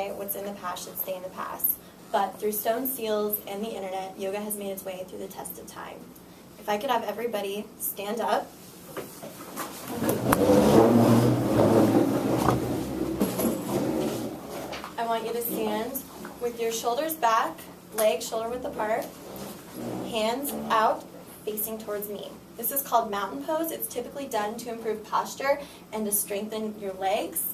What's in the past should stay in the past. But through stone seals and the internet, yoga has made its way through the test of time. If I could have everybody stand up. I want you to stand with your shoulders back, legs shoulder width apart, hands out, facing towards me. This is called mountain pose. It's typically done to improve posture and to strengthen your legs.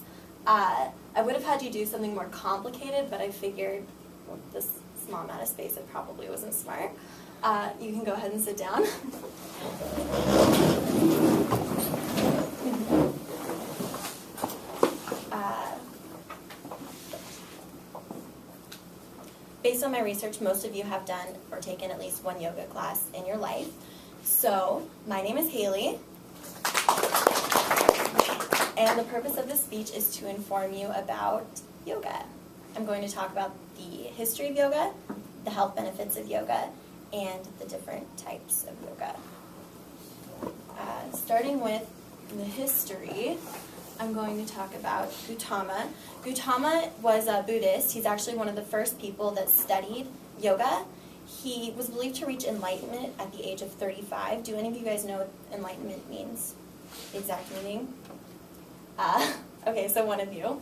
I would have had you do something more complicated, but I figured with this small amount of space it probably wasn't smart. You can go ahead and sit down. Based on my research, most of you have done or taken at least one yoga class in your life. So, my name is Haleigh, and the purpose of this speech is to inform you about yoga. I'm going to talk about the history of yoga, the health benefits of yoga, and the different types of yoga. Starting with the history, I'm going to talk about Gautama. Gautama was a Buddhist. He's actually one of the first people that studied yoga. He was believed to reach enlightenment at the age of 35. Do any of you guys know what enlightenment means? The exact meaning? Okay, so one of you.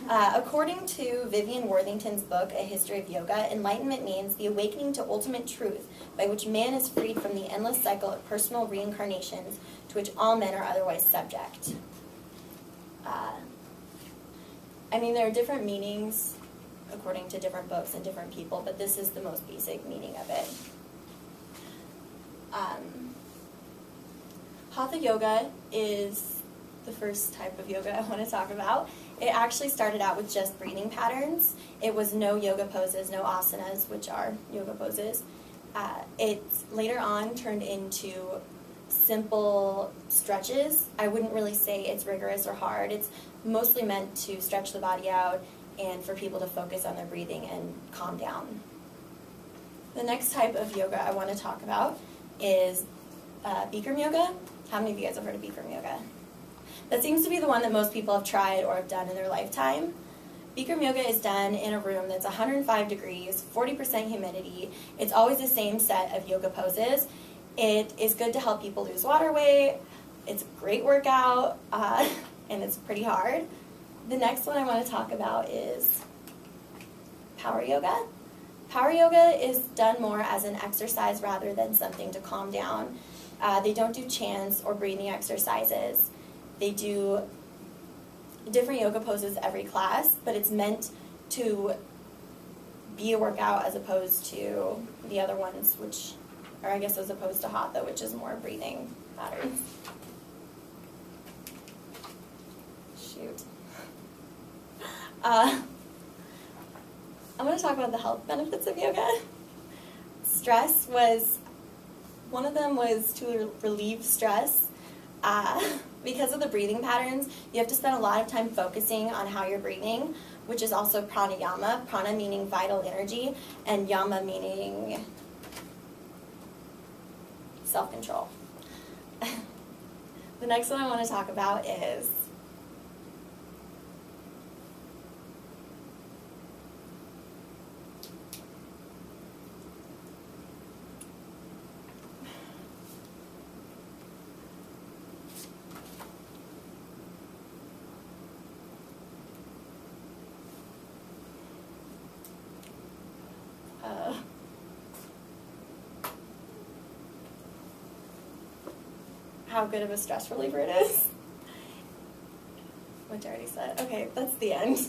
According to Vivian Worthington's book, A History of Yoga, enlightenment means the awakening to ultimate truth by which man is freed from the endless cycle of personal reincarnations to which all men are otherwise subject. I mean, there are different meanings according to different books and different people, but this is the most basic meaning of it. Hatha yoga is the first type of yoga I want to talk about. It actually started out with just breathing patterns. It was no yoga poses, no asanas, which are yoga poses. It later on turned into simple stretches. I wouldn't really say it's rigorous or hard. It's mostly meant to stretch the body out and for people to focus on their breathing and calm down. The next type of yoga I want to talk about is Bikram yoga. How many of you guys have heard of Bikram yoga? That seems to be the one that most people have tried or have done in their lifetime. Bikram yoga is done in a room that's 105 degrees, 40% humidity. It's always the same set of yoga poses. It is good to help people lose water weight. It's a great workout, and it's pretty hard. The next one I want to talk about is power yoga. Power yoga is done more as an exercise rather than something to calm down. They don't do chants or breathing exercises. They do different yoga poses every class, but it's meant to be a workout as opposed to the other ones, which, or I guess as opposed to Hatha, which is more breathing patterns. Shoot. I'm going to talk about the health benefits of yoga. Stress was, one of them was to relieve stress. Because of the breathing patterns, you have to spend a lot of time focusing on how you're breathing, which is also pranayama, prana meaning vital energy, and yama meaning self-control. The next one I want to talk about is how good of a stress reliever it is, which I already said. Okay, that's the end.